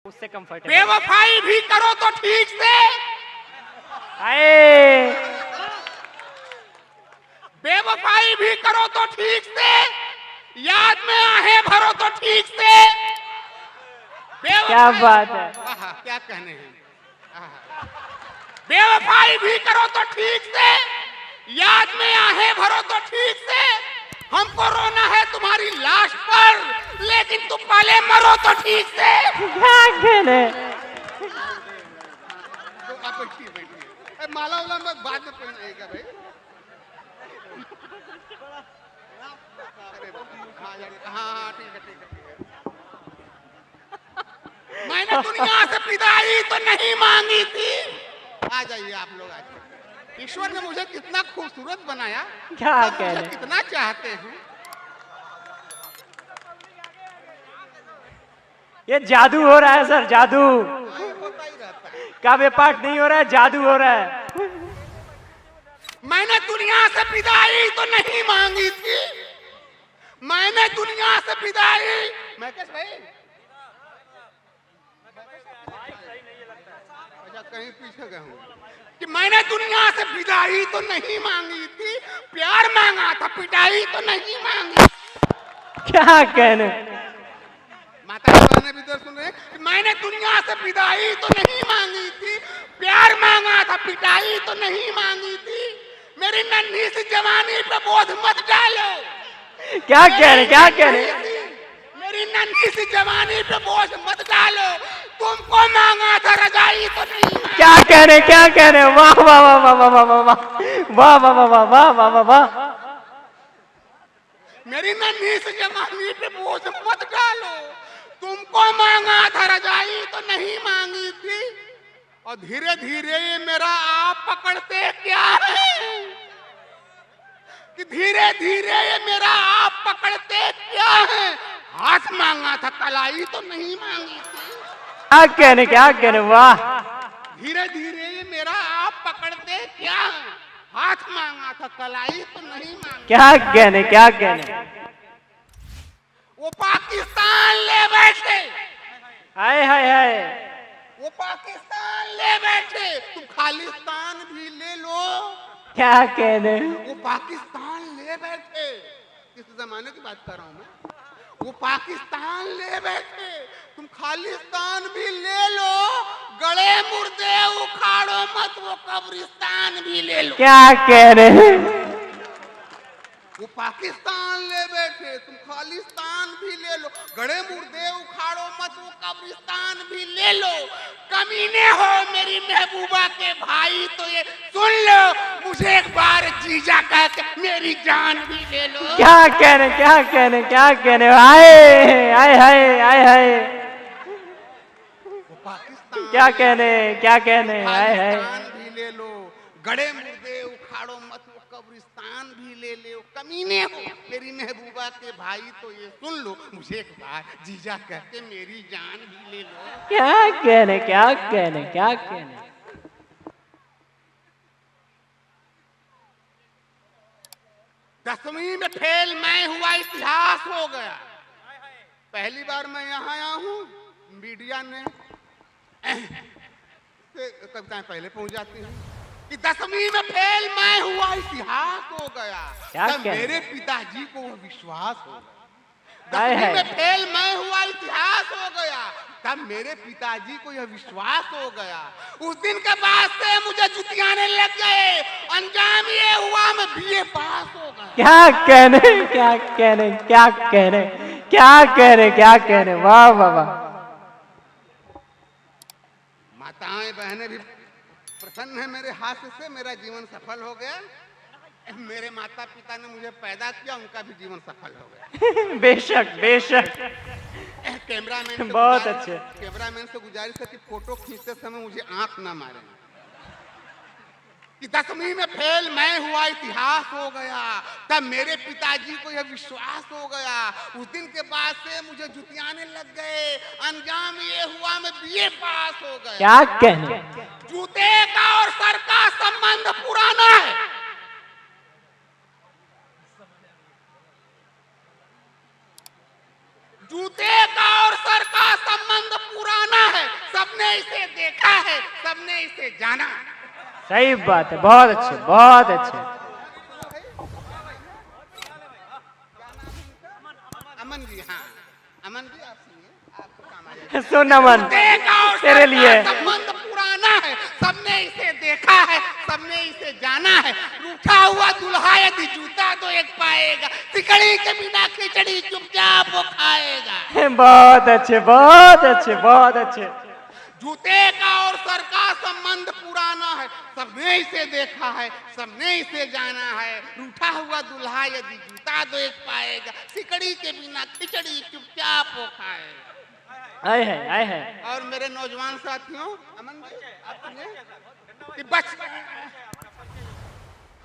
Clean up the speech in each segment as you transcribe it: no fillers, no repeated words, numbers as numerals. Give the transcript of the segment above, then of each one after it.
उससे कंफर्टेबल। बेवफाई भी करो तो ठीक से, आए बेवफाई भी करो तो ठीक से, याद में आहें भरो तो ठीक से। क्या बात है। क्या कहने हैं। बेवफाई भी करो तो ठीक से, याद में आहें भरो तो ठीक से। हमको रोना है तुम्हारी लाश पर, लेकिन तुम पहले मरो तो ठीक से। क्या कहने। तो आप बैठिए, माला वाला मैं बाद में पहनाएगा भाई। हाँ ठीक है ठीक है। मैंने दुनिया से विदाई तो नहीं मांगी थी। आ जाइए आप लोग, आ जाइए। ईश्वर ने मुझे कितना खूबसूरत बनाया, क्या मुझे कहने। कितना चाहते हैं। ये जादू हो रहा है सर, जादू। होता ही रहता है। काव्य पाठ नहीं हो रहा है, जादू हो रहा है। मैंने दुनिया से विदाई तो नहीं मांगी थी, मैंने दुनिया से विदाई। मैं कैसे भाई, अच्छा कहीं पीछे गए हूँ कि मैंने दुनिया से विदाई तो नहीं मांगी थी, प्यार मांगा था, पिटाई तो नहीं मांगी। क्या कहने। माता बहने भी तो सुन रहे कि मैंने दुनिया से विदाई तो नहीं मांगी थी, प्यार मांगा था, पिटाई तो नहीं मांगी थी। मेरी नन्ही सी जवानी पे बोझ मत डालो। क्या कहने, क्या कहने। मेरी नन्ही सी जवानी पे बोझ मत डालो। तुमको मांगा था रजाई तो नहीं मांगी। क्या कहने, क्या कहने। वाह वाह वाह वाह वाह वाह वाह वाह वाह वाह वाह वाह वाह वाह। मेरी नन्ही सी जवानी पे बोझ मत डालो। तुमको मांगा था रजाई तो नहीं मांगी थी। और धीरे धीरे ये मेरा आप पकड़ते क्या है, कि धीरे धीरे ये मेरा आप पकड़ते क्या है। हाथ मांगा था, कलाई तो नहीं मांगी थी। क्या कहने, क्या कहने। वाह। धीरे धीरे ये मेरा आप पकड़ते क्या है। हाथ मांगा था, कलाई तो नहीं मांगी। क्या कहने, क्या कहने। वो पाकिस्तान ले बैठे, हाय हाय हाय। वो पाकिस्तान ले बैठे, तुम खालिस्तान भी ले लो। क्या कहने। वो पाकिस्तान ले बैठे, किस जमाने की बात कर रहा हूं मैं। वो पाकिस्तान ले बैठे, तुम खालिस्तान भी ले लो। गड़े मुर्दे उखाड़ो मत, वो कब्रिस्तान भी ले लो। क्या कहने। वो पाकिस्तान ले बैठे, तुम खालिस्तान भी ले लो। गड़े मुर्दे उखाड़ो मत, वो कब्रिस्तान भी ले लो। कमीने हो मेरी महबूबा के भाई तो ये सुन लो, मुझे एक बार जीजा कह के मेरी जान भी ले लो। क्या कहने, क्या कहने, क्या कहने। हाय हाय हाय हाय हाय। वो पाकिस्तान क्या कहने, क्या कहने। हाय हाय। खालिस्तान भी ले लो। गड़े मुर्दे उखाड़ो मत, वो कब्रिस्तान भी ले लो। कमीने हो मेरी महबूबा के भाई तो ये सुन लो, मुझे एक बार जीजा कह के मेरी जान भी ले लो। क्या कहने, क्या कहने, क्या कहने। 10वीं में फेल मैं हुआ, इतिहास हो गया। पहली बार मैं यहाँ आया हूँ, मीडिया ने कविताएं पहले पहुंच जाती हैं कि 10वीं में फेल मैं हुआ, इतिहास हो गया। तब मेरे पिताजी को वो विश्वास हो गया। 10वीं में फेल मैं हुआ, इतिहास हो गया। तब मेरे पिताजी को यह विश्वास हो गया। उस दिन के बाद से मुझे जुतियाने लग गए। अंजाम ये हुआ मैं बीए पास हो गया। क्या कहने, क्या कहने, क्या कहने, क्या कहने, क्या कहने। वाह वाह वाह। माताएं बहनें भी प्रसन्न है मेरे हाथ से, मेरा जीवन सफल हो गया। मेरे माता पिता ने मुझे पैदा किया, उनका भी जीवन सफल हो गया। बेशक बेशक। कैमरामैन बहुत अच्छे। कैमरामैन से गुजारिश है कि फोटो खींचते समय मुझे आंख ना मारे। कि 10वीं में फेल मैं हुआ, इतिहास हो गया। तब मेरे पिताजी को यह विश्वास हो गया। उस दिन के बाद से मुझे जुतियाने लग गए। अंजाम ये हुआ मैं बीए पास हो गया। क्या कहने। जूते का और सर का संबंध पुराना है। जूते का और सर का संबंध पुराना है, सबने इसे देखा है, सबने इसे जाना। सही बात है, बहुत अच्छे, बहुत अच्छे। अमन जी, हाँ अमन जी, आप सुनिए, आपको काम आ जाएगा। सुन अमन, तेरे लिए संबंध पुराना है, सबने इसे देखा है, सबने इसे जाना है। रूठा हुआ दुल्हा यदि जूता तो एक पाएगा, सिकड़ी के बिना खिचड़ी चुपचाप वो खाएगा। बहुत अच्छे, बहुत अच्छे, बहुत अच्छे। जूते का और सर का संबंध पुराना है, सबने इसे देखा है, सबने इसे जाना है। रूठा हुआ दुल्हा यदि जूता तो एक पाएगा, सिकड़ी के बिना खिचड़ी चुपचाप वो खाएगा। आए है, आए है। और मेरे नौजवान साथियों, अमन जी आप सुनिए कि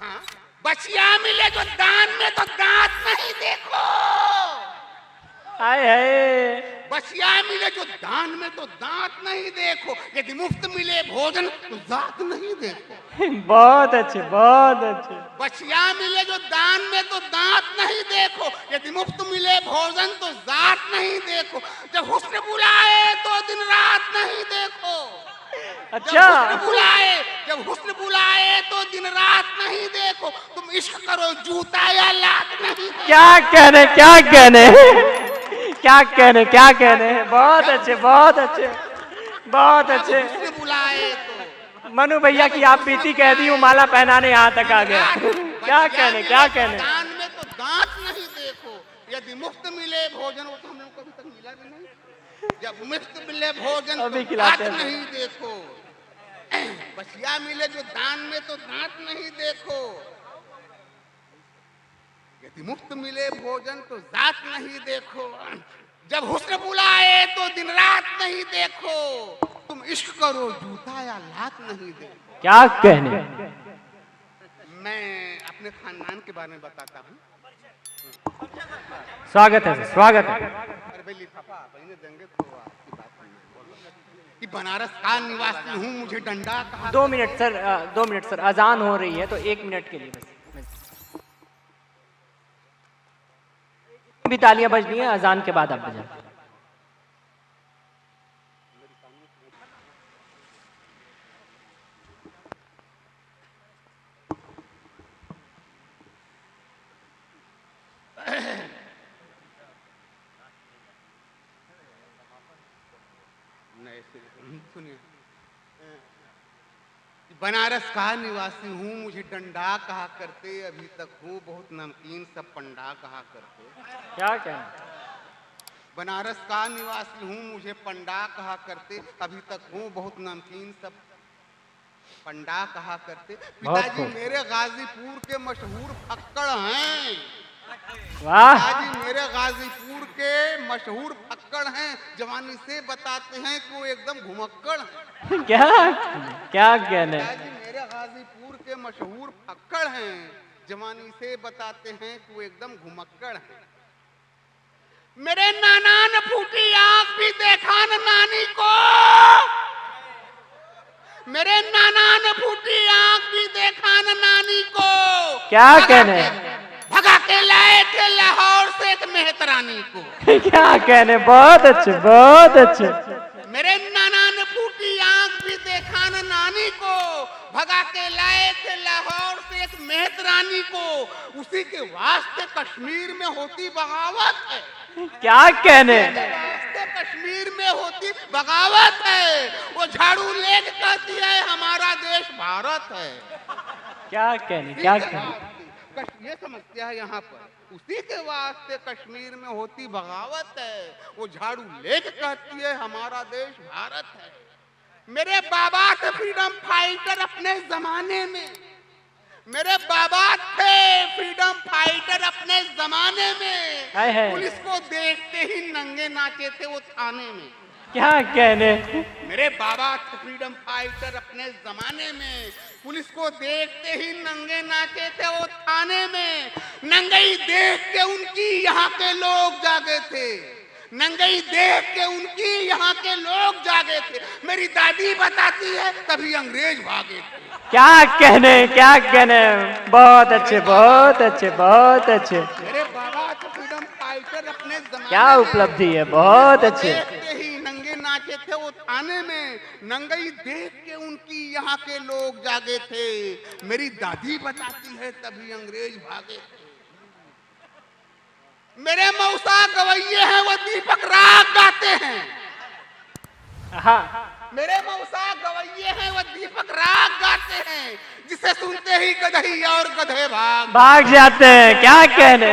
हाँ, बचिया मिले जो दान में तो दांत नहीं देखो। आए है। बचिया मिले जो दान में तो दांत नहीं देखो, यदि मुफ्त मिले भोजन तो जात नहीं देखो। बहुत अच्छे, बहुत अच्छे। बचिया मिले जो दान में तो दांत नहीं देखो, यदि मुफ्त मिले भोजन तो जात नहीं देखो। जब हुस्न बुलाए तो दिन रात नहीं देखो। अच्छा, जब हुस्न बुलाए तो दिन रात नहीं देखो। तुम इश्क करो जूता या लात नहीं देखो। क्या कहने, क्या कहने, क्या कहने, क्या कहने। बहुत अच्छे, बहुत अच्छे, बहुत अच्छे। हुस्न बुलाए तो मनु भैया की आप बीती कह दी हूँ, माला पहनाने यहाँ तक आ गया। क्या कहने, क्या कहने। दान में तो दांत नहीं देखो, यदि मुफ्त मिले भोजन, वो तो हम लोग को अभी तक मिला भी नहीं। जब मुफ्त मिले भोजन तो दांत नहीं देखो। बचिया मिले जो दान में तो दांत नहीं देखो, यदि मुफ्त मिले भोजन तो जात नहीं देखो। जब हुस्न बुलाए तो दिन रात नहीं देखो। तुम इश्क करो जूता या लात नहीं देखो। क्या कहने। मैं अपने खानदान के बारे में बताता हूँ। स्वागत है सर, स्वागत है। अरे भाई लिफाफा बहने देंगे तो आपकी बात कि बनारस का निवासी हूँ, मुझे डंडा कहा। 2 मिनट सर, 2 मिनट सर, अजान हो रही है तो 1 मिनट के लिए बस। भी तालियां बजनी है, अजान के बाद आप बजा। सुनिए, बनारस का निवासी हूँ, मुझे डंडा कहा करते, अभी तक हूँ बहुत नमकीन सब पंडा कहा करते। क्या क्या। बनारस का निवासी हूँ, मुझे पंडा कहा करते, अभी तक हूँ बहुत नमकीन सब पंडा कहा करते। पिताजी मेरे गाजीपुर के मशहूर फक्कड़ हैं। पिताजी मेरे गाजीपुर के मशहूर फक्कड़ हैं, जवानी से बताते हैं कि वो एकदम घुमक्कड़ हैं। क्या क्या कहने। पिताजी मेरे गाजीपुर के मशहूर फक्कड़ हैं, जवानी से बताते हैं कि वो एकदम घुमक्कड़ हैं। मेरे नाना ने फूटी आंख भी देखा न नानी को, मेरे नाना ने फूटी आंख भी देखा न नानी को। क्या कहने। भगा के लाए थे लाहौर से एक मेहतरानी को। क्या कहने, बहुत अच्छे, बहुत अच्छे। मेरे नाना ने फूटी आंख भी देखा न नानी को, भगा के लाए थे लाहौर से एक मेहतरानी को। उसी के वास्ते कश्मीर में होती बगावत है। क्या कहने। वास्ते कश्मीर में होती बगावत है। वो झाड़ू लेके कहती है हमारा देश भारत है। क्या कहने, क्या कहने। ये समस्या है यहाँ पर। उसी के वास्ते कश्मीर में होती बगावत है। वो झाड़ू लेके कहती है हमारा देश भारत है। मेरे बाबा थे फ्रीडम फाइटर अपने जमाने में, मेरे बाबा थे फ्रीडम फाइटर अपने जमाने में। पुलिस को देखते ही नंगे नाचे थे वो थाने में। क्या कहने। मेरे बाबा थे फ्रीडम फाइटर अपने जमाने में, पुलिस को देखते ही नंगे नाचे थे वो थाने में। नंगई देख के उनकी यहाँ के लोग जागे थे, नंगई देख के उनकी यहाँ के लोग जागे थे। मेरी दादी बताती है तभी अंग्रेज भागे थे। क्या कहने, क्या कहने। बहुत अच्छे, बहुत अच्छे, बहुत अच्छे। मेरे बाबा थे फ्रीडम फाइटर अपने अपने जमाने क्या में उपलब्धि है, बहुत पुलिस को अच्छे। देखते ही नंगे नाचे थे वो थाने में, नंगई देख के उनकी यहाँ के लोग जागे थे। मेरी दादी बताती है तभी अंग्रेज भागे थे। मेरे मौसा गवैये हैं वो दीपक राग गाते हैं। हाँ मेरे मौसा गवैये हैं वो दीपक राग गाते हैं, जिसे सुनते ही गधई और गधे भाग जाते हैं। क्या कहने,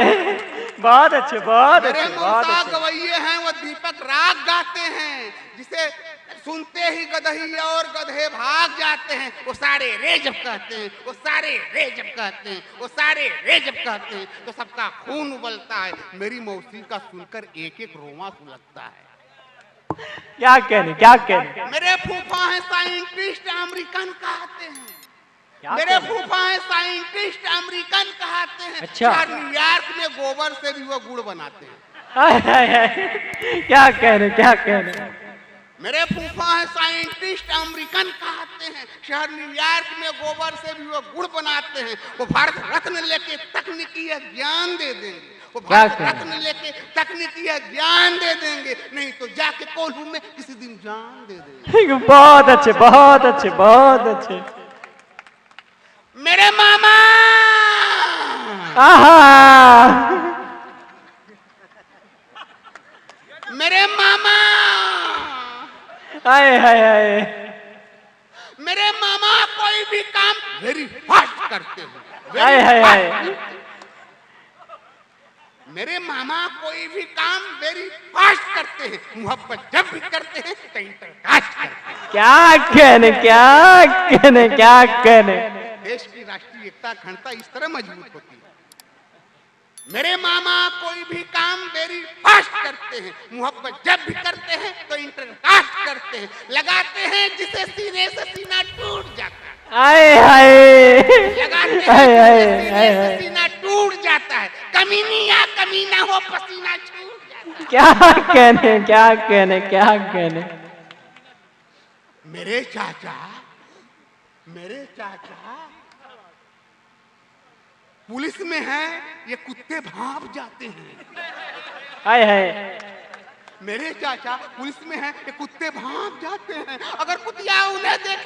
बहुत अच्छे, बहुत मेरे अच्छे, बहुत मौसा अच्छे। गवैये हैं वो दीपक राग गाते हैं, जिसे सुनते ही गधई और गधे भाग जाते हैं। वो सारे रे जब कहते हैं, वो सारे रे जब कहते हैं, वो सारे रे जब कहते हैं, तो सबका खून उबलता है। मेरी मौसी का सुनकर एक एक रोमा सुलगता है। क्या कहने, क्या कहने। मेरे फूफा हैं साइंटिस्ट अमेरिकन कहते हैं। मेरे कहने? फूफा हैं साइंटिस्ट अमेरिकन कहते हैं। अच्छा। न्यूयॉर्क में गोबर से भी वो गुड़ बनाते हैं। क्या कहने, क्या कहने। मेरे फूफा हैं साइंटिस्ट अमेरिकन कहते हैं। शहर न्यूयॉर्क में गोबर से भी वो गुड़ बनाते हैं। वो भारत रत्न लेके तकनीकी ज्ञान दे देंगे। वो भारत रत्न लेके तकनीकी ज्ञान दे देंगे, नहीं तो जाके कोल्हू में किसी दिन जान दे देंगे। बहुत अच्छे, बहुत अच्छे, बहुत अच्छे। मेरे मामा मेरे मामा हाय हाय हाय। मेरे मामा कोई भी काम वेरी फास्ट करते हैं। हाय हाय हाय। मेरे मामा कोई भी काम वेरी फास्ट करते हैं। मोहब्बत जब भी करते हैं तो इंटरकास्ट करते हैं। क्या कहने, क्या कहने, क्या कहने। देश की राष्ट्रीय एकता अखंडता इस तरह मजबूत होती है। मेरे मामा कोई भी काम वेरी फास्ट करते हैं। मोहब्बत जब भी करते हैं तो इंटरकास्ट करते हैं। लगाते हैं जिसे सीने से सीना टूट जाता है। हाय हाय। लगाते हैं जिसे सीने से सीना टूट जाता है। कमीनी या कमीना हो पसीना छूट जाता है। क्या कहने, क्या कहने, क्या कहने। मेरे चाचा पुलिस में है, ये कुत्ते भांप जाते हैं। हाय हाय। मेरे चाचा पुलिस में है, ये कुत्ते भांप जाते हैं। अगर कुतिया उन्हें देख